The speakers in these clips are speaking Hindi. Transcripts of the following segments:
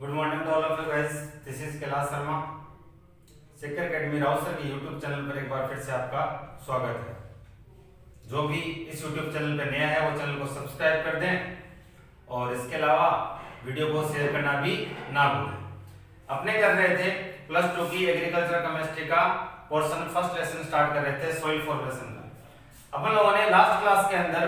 Good morning to all of you guys, this is Kailash Sharma. Sikar academy Raut sir के यूट्यूब चैनल पर एक बार फिर से आपका स्वागत है। जो भी इस यूट्यूब चैनल पर नया है वो चैनल को सब्सक्राइब कर दें और इसके अलावा वीडियो को शेयर करना भी ना भूलें। अपने कर रहे थे प्लस 2 की एग्रीकल्चर केमिस्ट्री का पोर्शन फर्स्ट लेसन स्टार्ट कर रहे थे सॉइल फॉर्मेशन का। अपन लोगों ने लास्ट क्लास के अंदर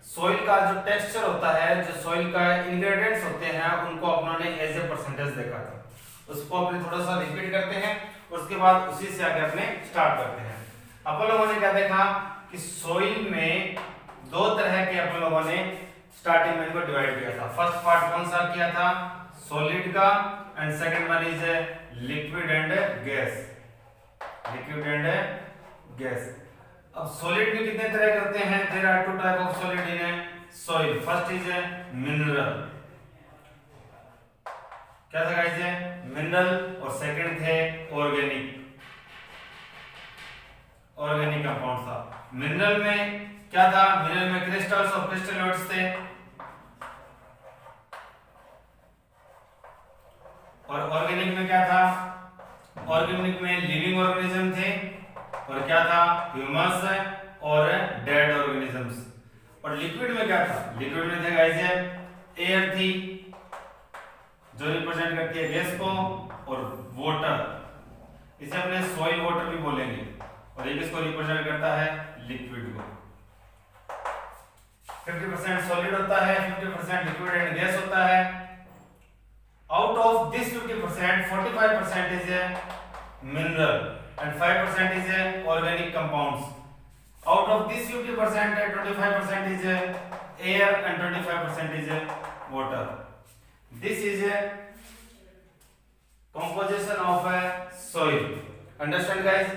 सॉइल का जो टेक्सचर होता है, जो सॉइल का इंग्रेडिएंट्स होते हैं, उनको अपनों ने एज ए परसेंटेज देखा था। उसको अपने थोड़ा सा रिपीट करते हैं, उसके बाद उसी से आगे अपने स्टार्ट करते हैं। अपन लोगों ने क्या देखा कि सॉइल में दो तरह के अपन लोगों ने स्टार्टिंग में इनको डिवाइड किया था। फर्स्ट पार्ट कौन सा किया था? सॉलिड का, and second one is liquid and gas. Liquid and gas. अब सॉलिड में कितने तरह के होते हैं? There are two type of solid in soil. First is mineral. क्या था गाइस? मिनरल। और सेकंड थे ऑर्गेनिक। ऑर्गेनिक कंपाउंड था। मिनरल में क्या था? मिनरल में क्रिस्टल्स और क्रिस्टलोइड्स थे, और ऑर्गेनिक में क्या था? ऑर्गेनिक में लिविंग ऑर्गेनिज्म थे, और क्या था? ह्यूमस और डेड ऑर्गेनिजम्स। और लिक्विड में क्या था? लिक्विड में थे गाइस एयर थी, जो रिप्रेजेंट करती है गैस को, और वाटर, इसे अपने सॉइल वाटर भी बोलेंगे, और ये किसको रिप्रेजेंट करता है? लिक्विड को। 50% सॉलिड होता है, 50% लिक्विड एंड गैस होता है। Out of this 50%, 45% is mineral and 5% is organic compounds. Out of this 50%, 25% is air and 25% is water. This is a composition of a soil. Understand guys?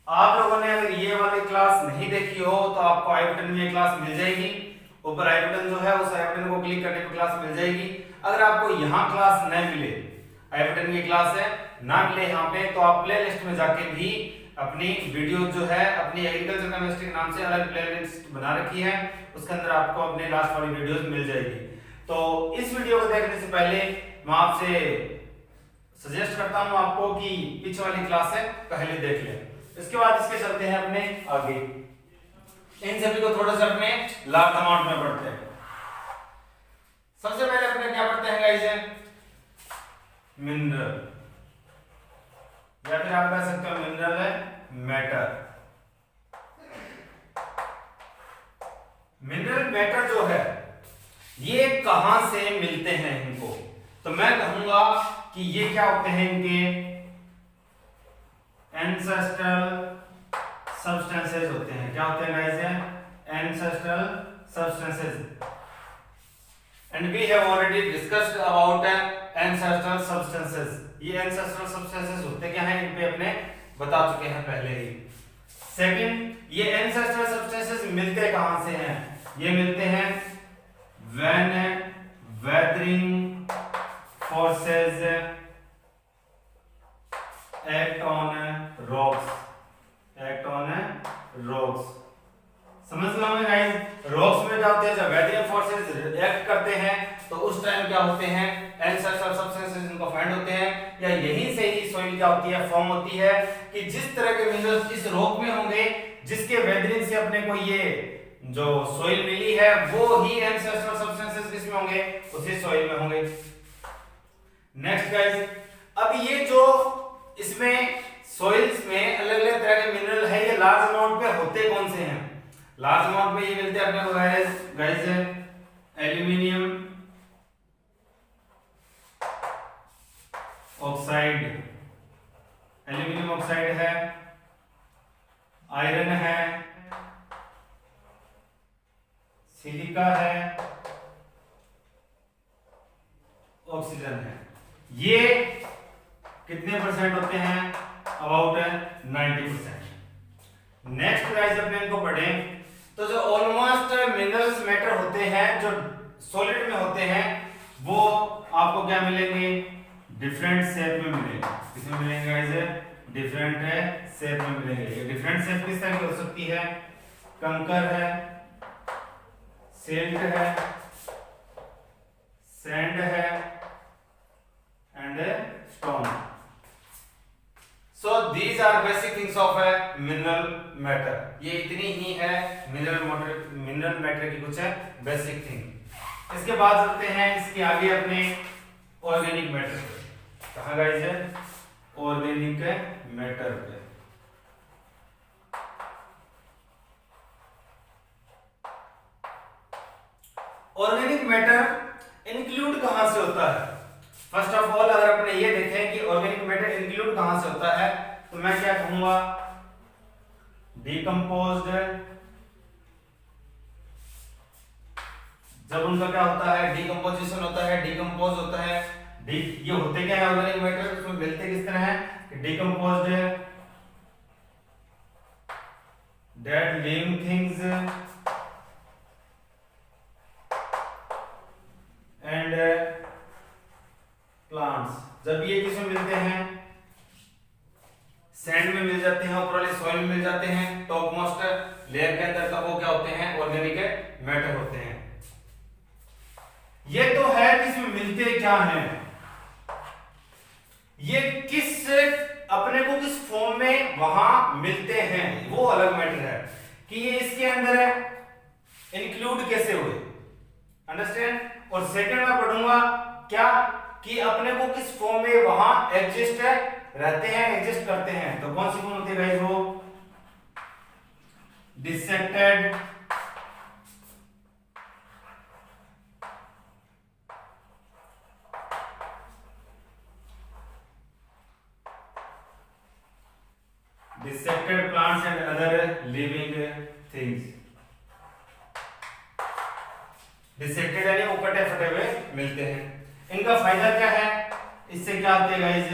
आप लोगों ने अगर ये वाली क्लास नहीं देखी हो तो आपको आई बटन में ये क्लास मिल जाएगी। ऊपर आई बटन जो है उस आई बटन को क्लिक करने पर क्लास मिल जाएगी। अगर आपको यहाँ क्लास नहीं मिले, आई बटन की क्लास है ना मिले यहाँ पे, तो आप प्लेलिस्ट में जाके भी अपनी वीडियो जो है अपनी एग्रीकल्चर केमिस्ट्री के नाम से अलग प्लेलिस्ट बना रखी है, उसके अंदर आपको अपने लास्ट वाली वीडियोस मिल जाएगी। तो इस वीडियो को देखने से पहले मैं आपसे सजेस्ट करता हूं आपको कि पीछे वाली क्लास है पहले देख लें, इसके बाद इसके चलते हैं अपने आगे। इन सभी को थोड़ा सा अपने लार्ज अमाउंट में पढ़ते हैं। सबसे पहले अपने क्या पढ़ते हैं गाइस? मिनरल, या फिर आप कह सकते हो मिनरल है मैटर। मिनरल मैटर जो है ये कहां से मिलते हैं इनको? तो मैं कहूंगा कि ये क्या होते हैं? इनके एंसेस्ट्रल सब्सटेंसेस होते हैं। क्या होते हैं guys? Ancestral substances. And we have already discussed about ancestral substances. ये एंसेस्ट्रल सब्सटेंसेस होते क्या हैं, इन पे अपने बता चुके हैं पहले ही। सेकंड, ये एंसेस्ट्रल सब्सटेंसेस मिलते कहां से हैं? ये मिलते हैं when weathering forces act on rocks. Act on rocks. समझ लो हमें गाइस, रॉक्स में क्या होते हैं? जब वेदरिंग फोर्सेस एक्ट करते हैं तो उस टाइम क्या होते हैं? एंसेस्ट्रल सब्सटेंसेस इनको फाइंड होते हैं, या यहीं से ही सॉइल क्या होती है? फॉर्म होती है। कि जिस तरह के मिनरल्स इस रॉक में होंगे, जिसके वेदरिंग से अपने को ये जो सॉइल मिली है, वो ही एंसेस्ट्रल सब्सटेंसेस किसमें होंगे? उसी सॉइल में होंगे। नेक्स्ट गाइस, अब ये जो इसमें सॉइल्स में अलग अलग तरह के मिनरल है, ये लार्ज अमाउंट पे होते कौन से हैं? लार्ज अमाउंट में ये मिलते हैं अपने को guys aluminium oxide. Aluminium oxide है, आयरन है, सिलिका है, ऑक्सीजन है। ये कितने परसेंट होते हैं? अबाउट 90%। नेक्स्ट गाइस अपने इनको पढ़ें तो जो ऑलमोस्ट मिनरल्स मैटर होते हैं, जो सॉलिड में होते हैं, वो आपको क्या मिलेंगे? डिफरेंट शेप में मिलेंगे। किसमें मिलेंगे गाइस? डिफरेंट शेप में मिलेंगे। ये डिफरेंट शेप किस तरह की हो सकती है? कंकर है, सिल्ट है, सैंड है, मिनरल मैटर की कुछ बेसिक थिंग। इसके बाद चलते हैं इसके आगे अपने ऑर्गेनिक मैटर पे। कहाँ गाइस है? ऑर्गेनिक मैटर पे। ऑर्गेनिक मैटर इंक्लूड कहां से होता है? फर्स्ट ऑफ ऑल अगर अपने ये देखें कि ऑर्गेनिक मैटर इंक्लूड कहां से होता है, तो मैं क्या कहूंगा, डिकम्पोज्ड, जब उनका क्या होता है, डिकम्पोजिशन होता है, डिकम्पोज होता है। ये होते क्या है ऑर्गेनिक मैटर, उसमें मिलते किस तरह है कि decomposed dead living things and plants. जब ये किसमें मिलते हैं, सैंड में मिल जाते हैं, ऊपर वाले सॉइल में मिल जाते हैं, टॉप मोस्ट लेयर के अंदर, तब वो क्या होते हैं, ऑर्गेनिक मैटर होते हैं। ये तो है कि इसमें मिलते क्या हैं, ये किस अपने को किस फॉर्म में वहां मिलते हैं वो अलग मैटर है, कि ये इसके अंदर है इंक्लूड कैसे हुए, अंडरस्टैंड। और सेकंड में पढ़ूंगा क्या, कि अपने को किस फॉर्म में वहां एग्जिस्ट रहते हैं, एग्जिस्ट करते हैं। तो कौन सी फॉर्म होती है गाइस, वो dissected, dissected plants and other living things. Dissected यानी वो कटे फटे हुए मिलते हैं। इनका फायदा क्या है, इससे क्या होते हैं गाइस,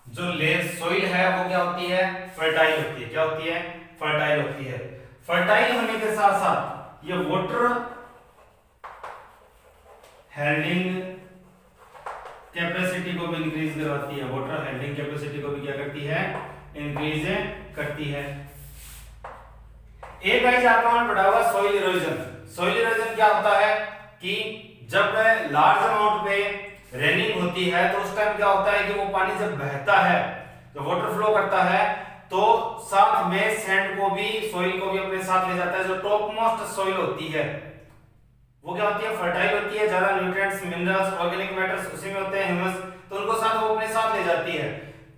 जो लेयर सॉइल है वो क्या होती है, फर्टाइल होती है। क्या होती है, फर्टाइल होती है। फर्टाइल होने के साथ साथ ये वाटर हैंडलिंग कैपेसिटी को भी इंक्रीज करवाती है, वाटर हैंडलिंग कैपेसिटी को भी क्या करती है, इंक्रीज करती है। एक गाइस आपको हमने पढ़ा हुआ सॉइल इरोजन। सॉइल इरोजन क्या होता है कि जब लार्ज अमाउंट पे रेनिंग होती है तो उस टाइम क्या होता है कि वो पानी जब बहता है, जब वाटर फ्लो करता है, तो साथ में सैंड को भी, सॉइल को भी अपने साथ ले जाता है। जो टॉप मोस्ट सॉइल होती है वो क्या होती है, फर्टाइल होती है, ज्यादा न्यूट्रिएंट्स, मिनरल्स, ऑर्गेनिक मैटर्स उसी में होते हैं, ह्यूमस, तो उनको साथ वो अपने साथ ले जाती है।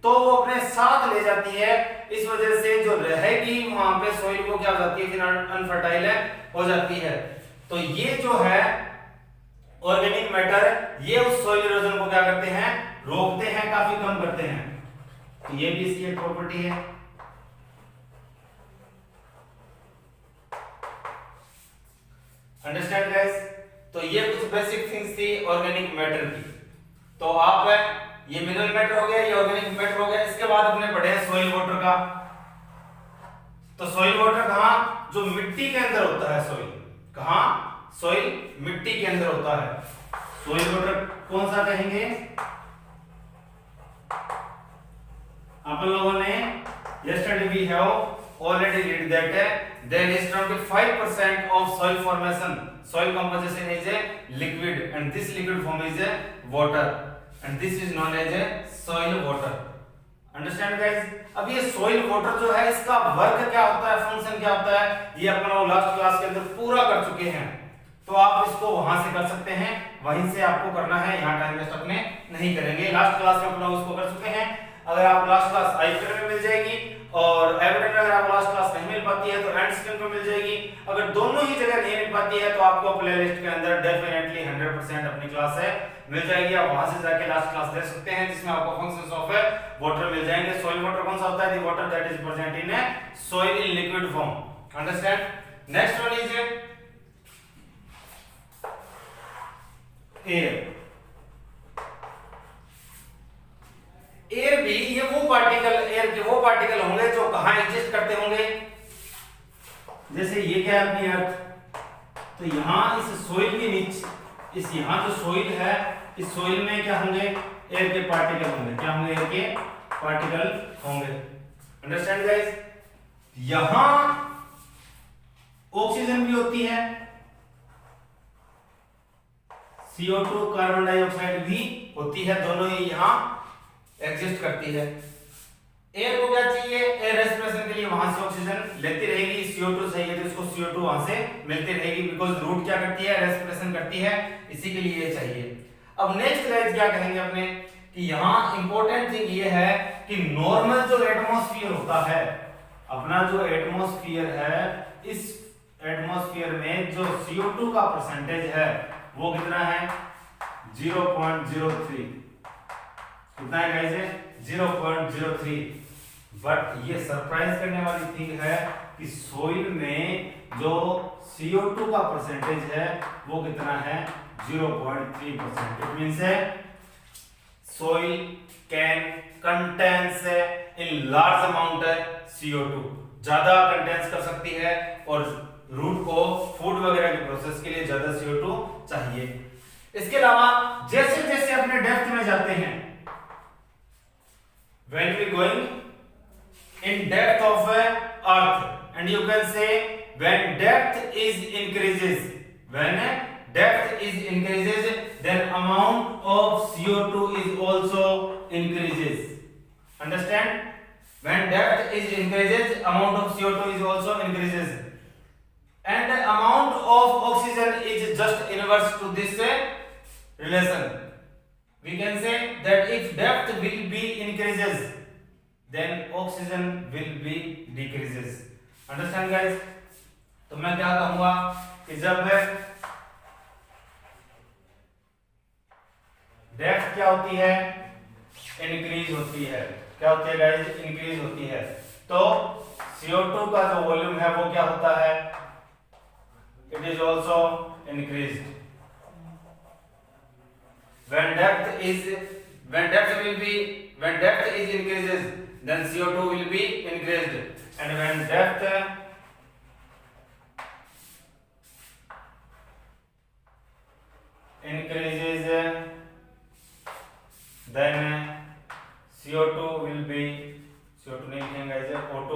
तो वो अपने साथ ले जाती है, इस वजह से जो रहेगी वहां पे सॉइल को क्या हो जाती है, फिर अनफर्टाइल हो जाती है। तो ये जो है ऑर्गेनिक मैटर, ये उस सॉइल इरोजन को क्या करते हैं, रोकते हैं, काफी कम करते हैं। तो ये भी इसकी एक प्रॉपर्टी है। Understand guys? तो ये कुछ बेसिक थिंग्स थी ऑर्गेनिक मैटर की। तो आप ये मिनरल मैटर हो गया, ये ऑर्गेनिक मैटर हो गया। इसके बाद अपने पढ़े सॉइल वाटर का। तो सॉइल वाटर कहां, जो मिट्टी के अंदर होता है, सॉइल कहां, सॉइल मिट्टी के अंदर होता है। सॉइल वाटर कौन सा कहेंगे, अपन लोगों ने yesterday we have already read that there is 25% of soil formation, soil composition is a liquid and this liquid form is a water and this is known as a soil water. Understand guys? अब ये soil water जो है इसका वर्क क्या होता है, फंक्शन क्या होता है, ये अपन लोग लास्ट क्लास के अंदर पूरा कर चुके हैं। तो आप इसको वहां से कर सकते हैं, वहीं से आपको करना है, यहाँ टाइम वेस्ट अपने नहीं करेंगे। लास्ट क्लास में अपन लोग उसको कर चुके हैं। अगर आप लास्ट क्लास आई में मिल जाएगी और एविडेंट में अगर आप लास्ट क्लास नहीं मिल पाती है तो एंड स्क्रीन पर मिल जाएगी। अगर दोनों ही जगह नहीं मिल पाती है तो आपको प्लेलिस्ट के अंदर डेफिनेटली 100% अपनी क्लास है मिल जाएगी। आप वहां से जाके लास्ट क्लास देख सकते हैं, जिसमें आपको फंक्शंस ऑफ वाटर मिल जाएंगे। सॉइल वाटर कौन सा होता है, the water that is present in soil in liquid form. Understand? Next one is air. Air भी ये वो पार्टिकल, एयर के वो पार्टिकल होंगे जो कहां एग्जिस्ट करते होंगे। जैसे ये क्या है अपनी अर्थ, तो यहां इस सोइल के नीचे, इस यहां जो सोइल है, इस सोइल में क्या होंगे, एयर के पार्टिकल होंगे। क्या होंगे, एयर के पार्टिकल होंगे। Understand guys? यहां ऑक्सीजन भी होती है, CO2 कार्बन डाइऑक्साइड भी होती है, दोनों ही यहां एग्जिस्ट करती है। एयर को क्या चाहिए, एयर रेस्पिरेशन के लिए वहां से ऑक्सीजन लेती रहेगी, CO2 चाहिए तो इसको CO2 वहां से मिलती रहेगी, बिकॉज रूट क्या करती है, रेस्पिरेशन करती है, इसी के लिए ये चाहिए। अब नेक्स्ट गाइस क्या कहेंगे अपने कि यहाँ इंपॉर्टेंट थिंग ये है कि नॉर्मल जो एटमॉस्फेयर होता है, अपना जो एटमॉस्फेयर है, इस एटमॉस्फेयर में जो CO2 का परसेंटेज है वो कितना है, 0.03। कितना है गाइस, 0.03। बट ये सरप्राइज करने वाली थिंग है कि सोइल में जो CO2 का परसेंटेज है वो कितना है, 0.3%। इट मींस है soil can contains in large amount CO2, ज्यादा कंटेंस कर सकती है और रूट को फूड वगैरह के प्रोसेस के लिए ज्यादा CO2 चाहिए। इसके अलावा जैसे जैसे अपने डेप्थ में जाते हैं, when we going in depth of earth, and you can say when depth is increases, when depth is increases, then amount of CO2 is also increases. Understand? When depth is increases, amount of CO2 is also increases, and the amount of oxygen is just inverse to this relation. We can say that if depth will be increases, then oxygen will be decreases. Understand guys? तो मैं क्या कहूंगा कि जब डेप्थ क्या होती है, इंक्रीज होती है, क्या होती है गाइस, इंक्रीज होती है, तो CO2 का जो वॉल्यूम है वो क्या होता है, it is also increased. when depth is increases, then CO2 will be increased, and when depth increases, then CO2 will be, CO2 नहीं लिखेंगे ऐसे, O2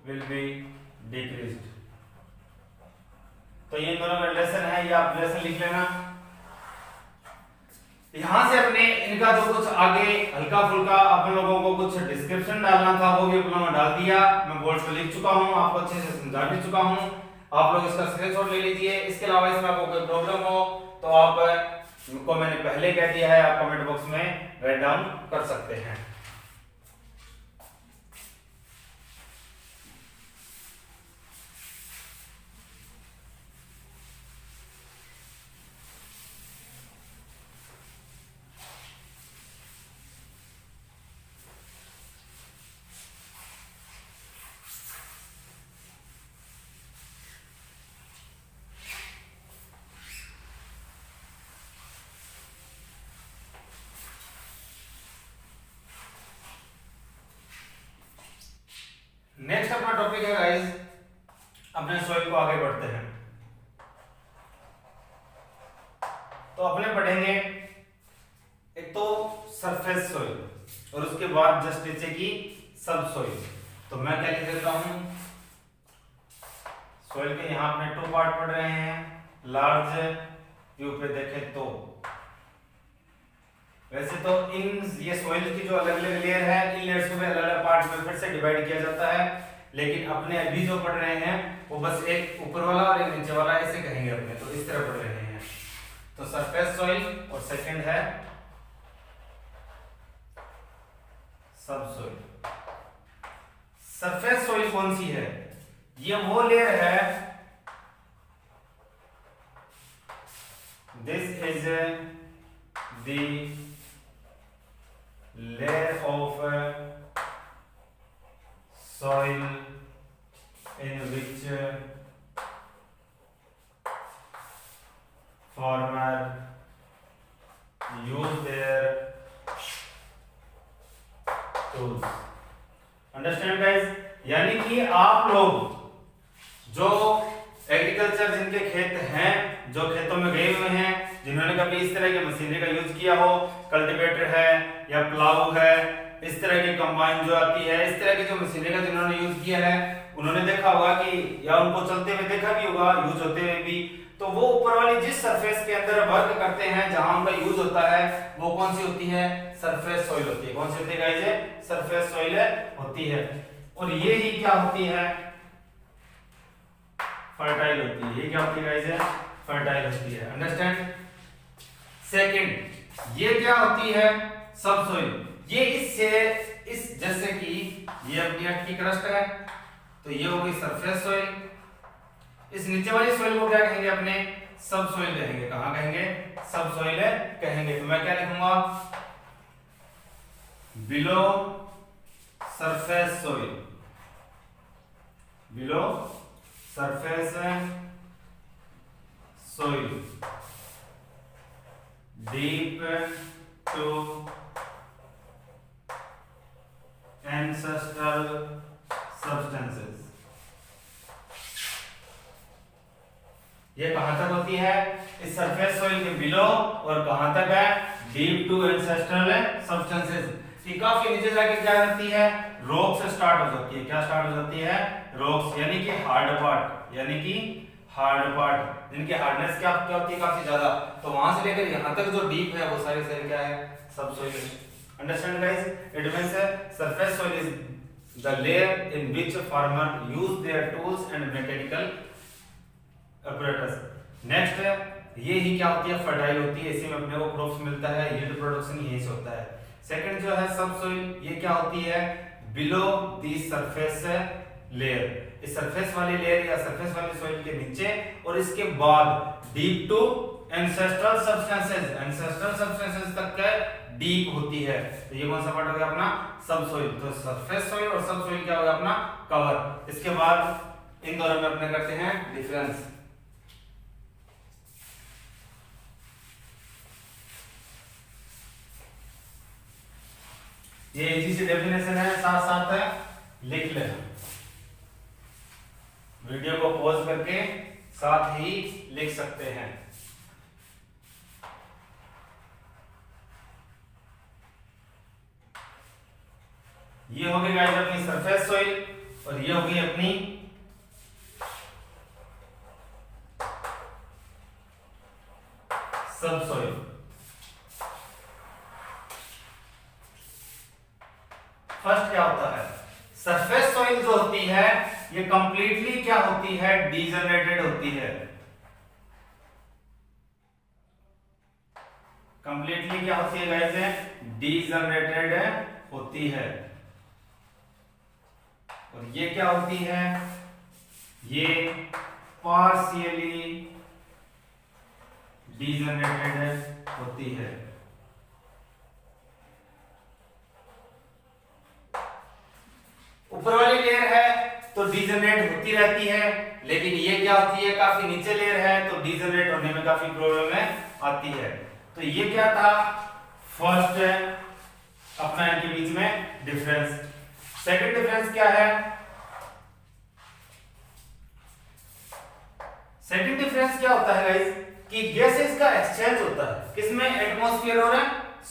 will be decreased। तो ये दोनों का रिलेशन है, ये आप रिलेशन लिख लेना। यहां से अपने इनका जो कुछ आगे हल्का फुल्का अपन लोगों को कुछ डिस्क्रिप्शन डालना था वो भी अपन लोगों ने डाल दिया, मैं बोर्ड पे लिख चुका हूं, आपको अच्छे से समझा भी चुका हूं, आप लोग इसका स्क्रीनशॉट ले लीजिए। इसके अलावा इसमें आपको कोई प्रॉब्लम हो तो आप को मैंने पहले कह दिया है, आप कमेंट बॉक्स में राइट डाउन कर सकते हैं। नेक्स्ट अपना टॉपिक है गाइस, अपने सॉइल को आगे बढ़ते हैं। तो अपने पढ़ेंगे एक तो सरफेस सॉइल और उसके बाद जस्ट नीचे की सब सॉइल। तो मैं क्या लिख देता हूं, सॉइल के यहां अपने 2 पार्ट पढ़ रहे हैं, लार्ज व्यू पे देखें तो वैसे तो इन ये सॉइल की जो अलग अलग लेयर है, इन लेयर्स को भी अलग अलग पार्ट में फिर से डिवाइड किया जाता है, लेकिन अपने अभी जो पढ़ रहे हैं वो बस एक ऊपर वाला और एक नीचे वाला ऐसे कहेंगे अपने, तो इस तरह पढ़ रहे हैं। तो सरफेस सॉइल और सेकंड है सब सॉइल। सरफेस सॉइल कौन सी है, ये वो लेयर है, this is the layer of soil in which farmer use their tools। Understand guys, यानी कि आप लोग जो एग्रीकल्चर जिनके खेत हैं, जो खेतों में गए हुए हैं, जिन्होंने कभी इस तरह की मशीनरी का यूज किया हो, कल्टीवेटर है या प्लाऊ है, इस तरह की कंबाइन जो आती है, इस तरह की जो मशीनरी का जिन्होंने यूज किया है, उन्होंने देखा होगा कि या उनको चलते हुए देखा भी होगा, यूज होते हुए भी, तो वो ऊपर वाली जिस सरफेस के अंदर वर्क करते हैं, जहां उनका यूज होता है, वो कौन सी होती है? सरफेस सॉइल होती है। कौन सी होती है गाइस? सरफेस सॉइल होती है। और ये ही क्या होती है? फर्टाइल होती है। ये क्या होती है गाइस? फर्टाइल होती है। अंडरस्टैंड? सेकंड, ये क्या होती है? सब सॉइल। ये इस जैसे कि ये अपनी अर्थ की क्रस्ट है, तो ये हो गई सरफेस सॉइल। इस नीचे वाली सॉइल को क्या कहेंगे? अपने सब सॉइल कहेंगे। कहां कहेंगे? सब सॉइल कहेंगे। तो मैं क्या लिखूंगा? Below surface soil. Below surface soil, deep to ancestral substances। ये कहां तक होती है? इस सरफेस सॉइल के बिलो, और कहां तक है? Deep to ancestral substances. ये काफी नीचे जाके क्या करती है? रॉक से स्टार्ट हो जाती है। क्या स्टार्ट हो जाती है? रॉक्स, यानी कि हार्ड पार्ट, यानी कि हार्ड पार्ट जिनकी हार्डनेस क्या होती है? काफी ज्यादा। तो वहां से लेकर यहां तक जो डीप है वो सारे सारे क्या है? सब soil. Understand guys? It means surface soil is the layer in which farmer use their tools and mechanical apparatus. Next ये ही क्या होती है? फर्टाइल होती है। इसी में अपने को क्रॉप्स मिलता है, यील्ड प्रोडक्शन यही से होता है। सेकंड जो है सब सॉइल, ये क्या होती है? Below the surface layer. इस सरफेस वाली लेयर या सरफेस वाली सॉइल के नीचे, और इसके बाद deep to ancestral substances. Ancestral substances तक क्या डीप होती है। तो ये कौन सा पार्ट हो गया? अपना सब सॉइल। तो सरफेस सॉइल और सब सॉइल क्या हो गया? अपना कवर। इसके बाद इन दोनों में अपने करते हैं डिफरेंस। ये इजी सी डेफिनेशन है, साथ साथ लिख लेना। वीडियो को पॉज करके साथ ही लिख सकते हैं। ये हो गई गाइस अपनी सरफेस सॉइल, और ये हो गई अपनी सब सॉइल। फर्स्ट क्या होता है? सरफेस सॉइल जो होती है ये कंप्लीटली क्या होती है? डीजनरेटेड होती है। कंप्लीटली क्या होती है गाइस? डीजनरेटेड होती है। और ये क्या होती है? ये पार्शियली डीजनरेटेड होती है। ऊपर वाली लेयर है तो डीजनरेट होती रहती है, लेकिन ये क्या होती है? काफी नीचे लेयर है तो डीजनरेट होने में काफी प्रॉब्लम आती है। तो ये क्या था? फर्स्ट अपना इनके बीच में डिफरेंस। सेकंड डिफरेंस क्या है? सेकंड डिफरेंस क्या होता है गाइस? कि गैसेस का एक्सचेंज होता है। किसमें? एटमॉस्फेयर और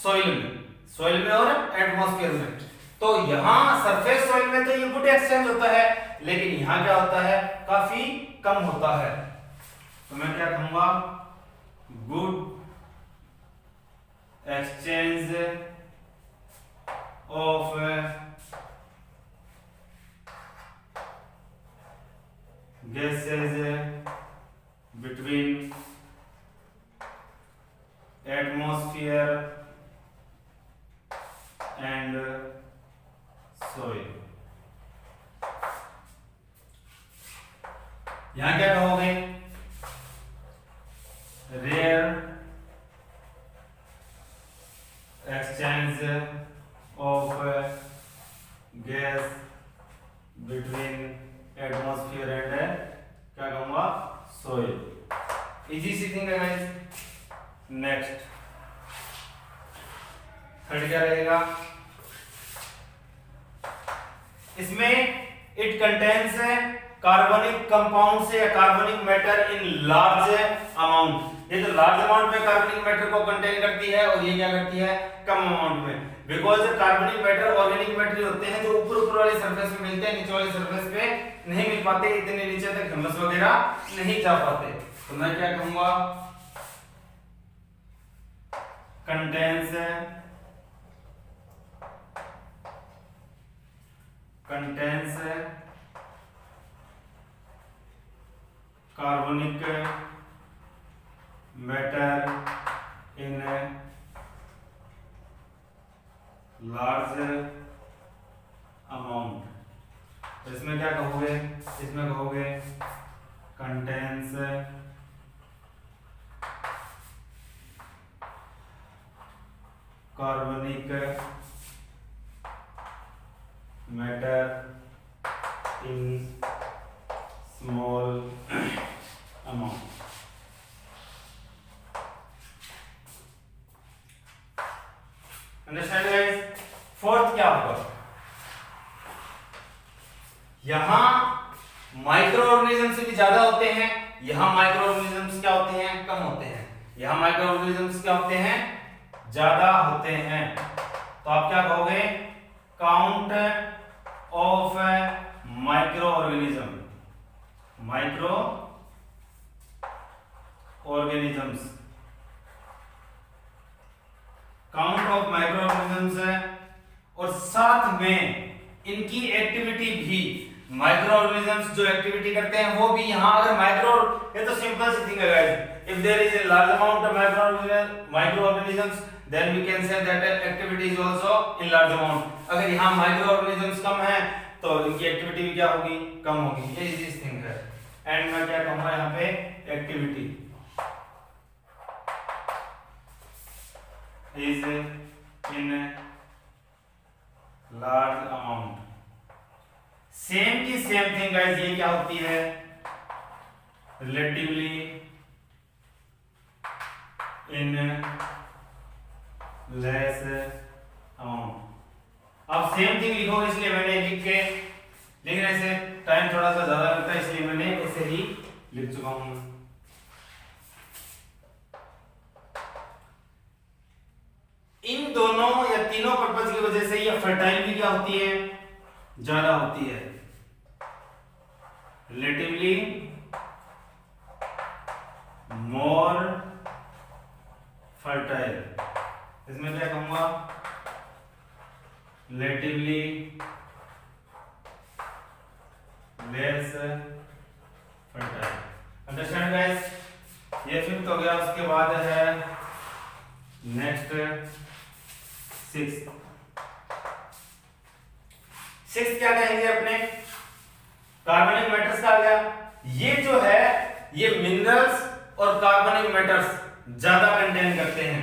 सॉइल में। सॉइल में और एटमॉस्फेयर में। तो यहां सरफेस सॉइल में तो ये गुड एक्सचेंज होता है, लेकिन यहां क्या होता है? काफी कम होता है। तो मैं क्या कहूंगा? Good exchange of gases between atmosphere and soil। यहां क्या कहोगे? Rare exchange of gas between atmosphere and क्या कहूंगा? soil। इजी सी थिंग है गाइस। नेक्स्ट थर्ड क्या रहेगा? इसमें इट कंटेन्स कार्बनिक कंपाउंड से या कार्बनिक मैटर इन लार्ज अमाउंट। ये तो लार्ज अमाउंट में कार्बनिक मैटर को कंटेन करती है, और ये क्या करती है? कम अमाउंट में। बिकॉज कार्बनिक मैटर ऑर्गेनिक मैटर होते हैं जो ऊपर वाली सरफेस पे मिलते हैं, नीचे वाली सरफेस पे नहीं मिल पाते, इतने नीचे तक ह्यूमस वगैरह नहीं जा पाते। तो मैं क्या कहूंगा, contains carbonic matter in large amount. तो इसमें क्या कहोगे, इसमें कहोगे कंटेंस कार्बनिक matter in small amount. Understand guys. Fourth क्या होगा, यहां माइक्रो ऑर्गेनिजम्स भी ज्यादा होते हैं, यहां माइक्रो ऑर्गेनिजम्स क्या होते हैं, कम होते हैं। यहां माइक्रो ऑर्गेनिजम्स क्या होते हैं, ज्यादा होते हैं। तो आप क्या कहोगे, count of micro organism, micro organisms, count of micro organisms है। और साथ में इनकी एक्टिविटी भी, माइक्रो ऑर्गेनिजम्स जो एक्टिविटी करते हैं वो भी यहां, अगर माइक्रो, ये तो सिंपल सी थिंग है guys, if there is a large amount of micro organisms then we can say that activity is also in large amount. अगर यहां माइक्रो ऑर्गेनिजम्स कम है तो इनकी एक्टिविटी भी क्या होगी, कम होगी। ये इस थिंग है। एंड मैं क्या कहूंगा यहां पे, activity is in large amount. Same की सेम थिंग गाइस, ये क्या होती है, रिलेटिवली इन लेस अमाउंट। अब सेम थिंग लिखो, इसलिए मैंने लिखने से टाइम थोड़ा सा ज्यादा लगता है, इसलिए मैंने ऐसे ही लिख चुका हूं। इन दोनों या तीनों पर्पज की वजह से ये फर्टाइल भी क्या होती है, ज्यादा होती है, रिलेटिवली मोर फर्टाइल। इसमें क्या कहूंगा, relatively less fertile. Understand guys. ये फिफ्थ हो गया। उसके बाद है नेक्स्ट सिक्स्थ। सिक्स्थ क्या कहेंगे अपने, कार्बनिक मैटर्स का आ गया। ये जो है ये मिनरल्स और कार्बनिक मैटर्स ज्यादा कंटेन करते हैं।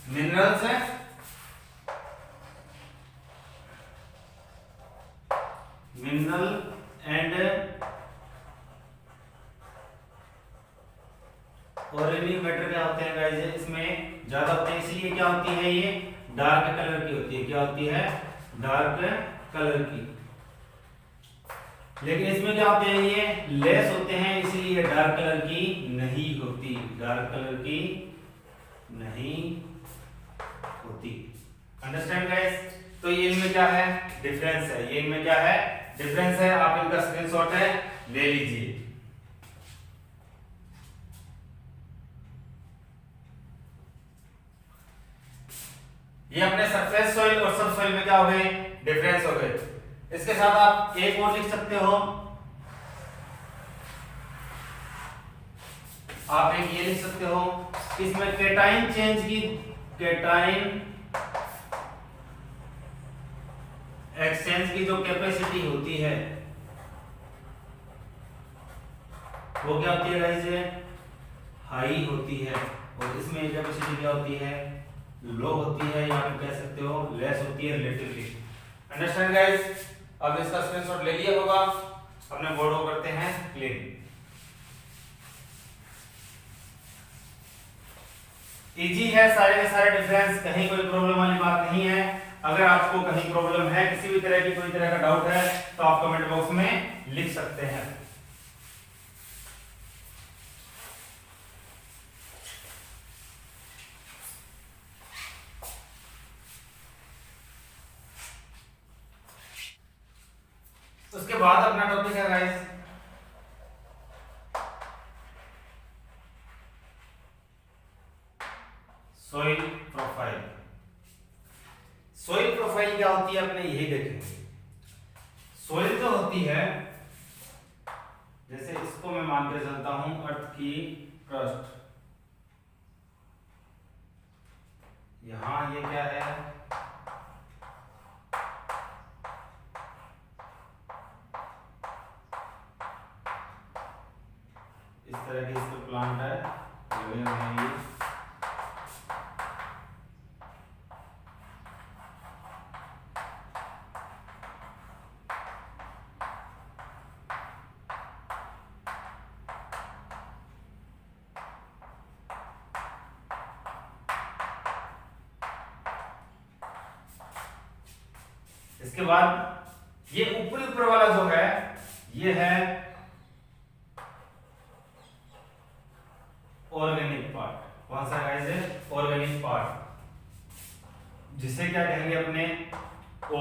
मिनरल्स है, मिनरल एंड ऑर्गेनिक मैटर क्या होते हैं गाइस, इसमें ज्यादा होते हैं, इसलिए क्या होती है, ये डार्क कलर की होती है। क्या होती है, डार्क कलर की। लेकिन इसमें क्या होते हैं, ये लेस होते हैं, इसलिए डार्क कलर की नहीं होती, डार्क कलर की नहीं होती। Understand guys. तो ये इनमें क्या है, डिफरेंस है। ये इनमें क्या है, डिफरेंस है। आप इनका स्क्रीनशॉट है ले लीजिए। ये अपने सरफेस सॉइल और सब सॉइल में क्या हो गए, डिफरेंस हो गए। इसके साथ आप एक और लिख सकते हो, आप एक ये लिख सकते हो, इसमें केटाइन चेंज की, केटाइन एक्सचेंज की जो कैपेसिटी होती है वो क्या होती है गाइस, हाई होती है। और इसमें कैपेसिटी क्या होती है, लो होती है, या फिर कह सकते हो लेस होती है रिलेटिवली। Understand guys. अब इसका स्क्रीनशॉट ले लिया होगा, अपने बोर्ड को करते हैं क्लीन। इजी है सारे के सारे डिफरेंस, कहीं कोई प्रॉब्लम वाली बात नहीं है। अगर आपको कहीं प्रॉब्लम है, किसी भी तरह की कोई तरह का डाउट है, तो आप कमेंट बॉक्स में लिख सकते हैं। उसके बाद अपना टॉपिक है guys soil profile. Soil profile क्या होती है अपने यही देखेंगे। सोइल जो होती है, जैसे इसको मैं मान के चलता हूं अर्थ की क्रस्ट, यहां ये क्या है, इस तरह की इसका प्लांट है, लगे हुए हैं ये। इसके बाद ये ऊपरी ऊपर वाला जो है ये है ऑर्गेनिक पार्ट। कौन सा गाइस है? ऑर्गेनिक पार्ट, जिसे क्या कहेंगे अपने ओ,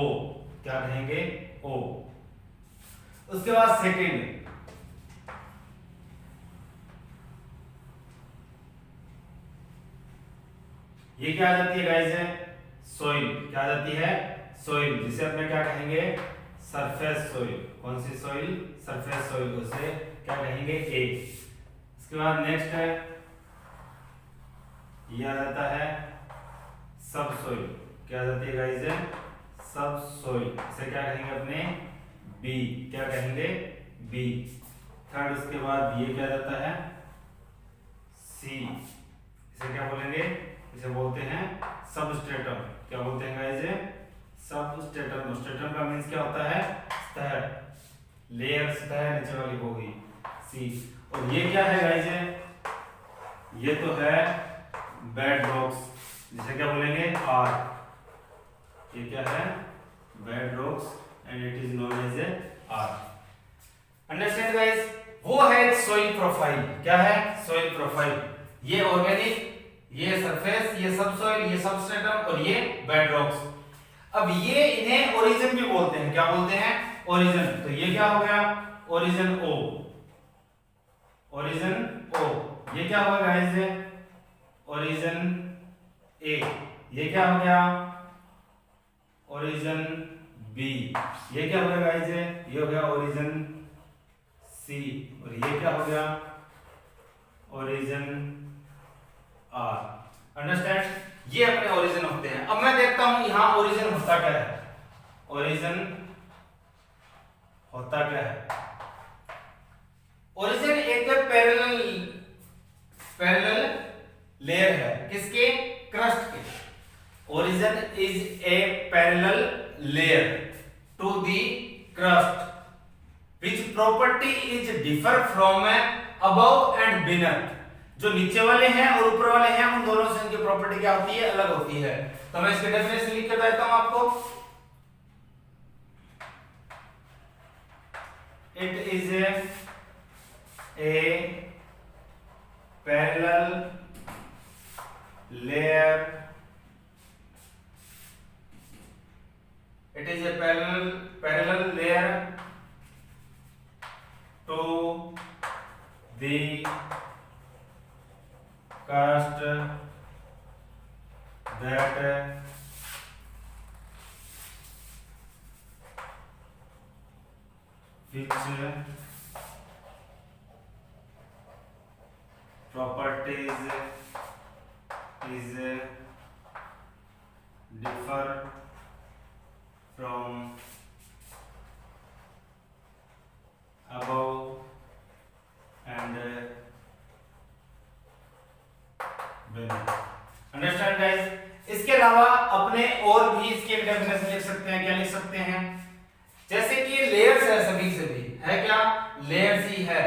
क्या कहेंगे ओ। उसके बाद सेकेंड, ये क्या आ जाती है गाइस है? सोइल। क्या आ जाती है? सोइल, जिसे अपने क्या कहेंगे? Surface soil. कौन सी सोइल? सरफेस सोइल, उसे क्या कहेंगे? ए। इसके बाद नेक्स्ट है, ये आ जाता है सब सोइल। क्या आ जाती है गाइस है? सब सोइल, इसे क्या कहेंगे अपने? बी। क्या कहेंगे? बी। थर्ड, उसके बाद ये क्या आ जाता है? सी। इसे क्या बोलेंगे? इसे बोलते हैं सबस्ट्रेटम। क्या बोलते हैं गाइस? सबस्ट्रेटम। स्ट्रेटम का मींस क्या होता है? सतह, लेयर, सतह नीचे वाली वो हुई सी। और ये क्या है गाइस? ये तो है बेड रॉक्स, जिसे क्या बोलेंगे? आर। ये क्या है? Bed rocks and it is known as a R. Understand guys? वो है एक सोइल प्रोफाइल। क्या है? Soil profile. ये ऑर्गेनिक, ये सरफेस, ये सबसॉइल, ये सबस्ट्रेटम और ये बेड रॉक्स। अब ये इन्हें ओरिजिन भी बोलते हैं। क्या बोलते हैं? ओरिजिन। तो ये क्या हो गया? Origin O. Origin O. ये क्या होगा गाइस? ओरिजिन ए। ये क्या हो गया? Origin B. ये क्या हो गया गाइस? ये हो गया ओरिजिन सी। और ये क्या हो गया? Origin R. अंडरस्टैंड? ये अपने ओरिजिन होते हैं। अब मैं देखता हूं यहां ओरिजिन होता क्या है। ओरिजिन होता क्या है? ओरिजिन एक पैरेलल लेयर है। किसके? क्रस्ट के। Origin is a parallel layer to the crust which property is differ from above and beneath. जो नीचे वाले हैं और ऊपर वाले हैं, उन दोनों से इनकी प्रॉपर्टी क्या होती है? अलग होती है। तो मैं इसकी डेफिनेशन लिख के देता हूं आपको। It is a parallel layer, it is a parallel layer to the crust that which properties is differ from above and understand guys? इसके अलावा अपने और भी इसके डेफिनेशन लिख सकते हैं। क्या लिख सकते हैं? जैसे कि लेयर्स है, सभी से भी है क्या? लेयर्स ही है,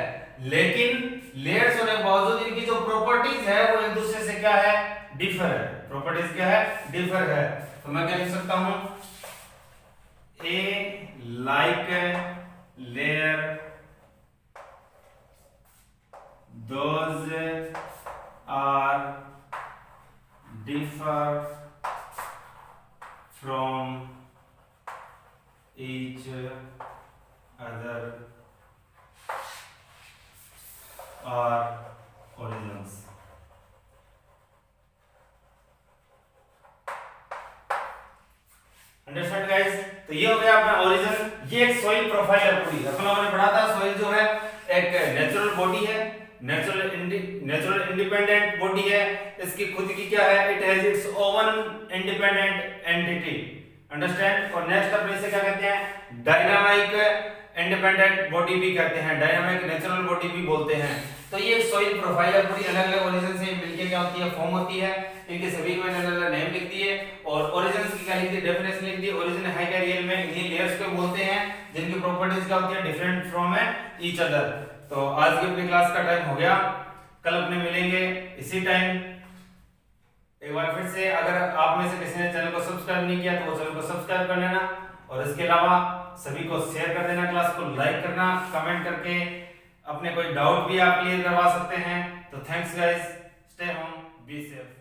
लेकिन लेयर्स होने के बावजूद इनकी जो प्रॉपर्टीज है वो एक दूसरे से क्या है? डिफर है। प्रॉपर्टीज क्या है? डिफर है। तो मैं क्या लिख सकता हूं? A like layer those are differ from each other or origins। Understand guys? तो ये हो गया अपना ओरिजिन। ये एक सॉइल प्रोफाइल है पूरी। अपन लोगों ने पढ़ा था सॉइल जो है एक नेचुरल बॉडी है, नेचुरल इंडिपेंडेंट बॉडी है। इसकी खुद की क्या है? It has its own independent entity. Understand? और नेक्स्ट अपन इसे क्या कहते हैं? डायनामिक इंडिपेंडेंट बॉडी भी कहते हैं, डायनामिक नेचुरल बॉडी भी बोलते हैं। तो ये सॉइल प्रोफाइल है पूरी, अलग अलग ओरिजिन से मिलके क्या होती है? फॉर्म होती है। इनके सभी को मैंने अलग नेम लिख दिए और ओरिजिन की क्या लिख दी? डेफिनेशन लिख दी। ओरिजिन है क्या रियल में? इन्हीं लेयर्स को बोलते हैं जिनकी प्रॉपर्टीज क्या होती है? Different from each other. तो आज की अपनी क्लास का टाइम हो गया, कल अपने मिलेंगे इसी टाइम। एक बार फिर से अगर आप में से किसी ने चैनल को सब्सक्राइब नहीं किया तो वो चैनल को सब्सक्राइब कर लेना और इसके अलावा सभी को शेयर कर देना, क्लास को लाइक करना, कमेंट करके अपने कोई डाउट भी आप क्लियर करवा सकते हैं। तो thanks guys, stay home, be safe.